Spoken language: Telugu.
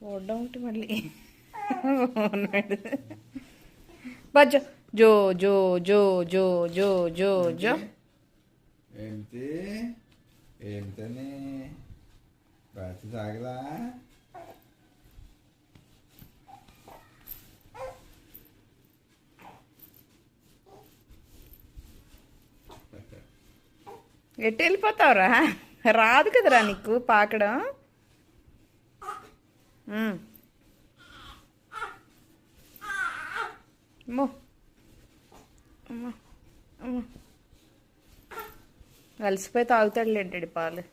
చూడడం ఒకటి మళ్ళీ బజ్జో జో జో జో జో జో జో జో ఏంటి ఏంటని రాత్రి తాగలా ఎటు వెళ్ళిపోతావురా రాదు కదరా నీకు పాకడం అమ్మో అమ్మో అమ్మో అలసిపోయి తాగుతాడులేంటాడు పాలు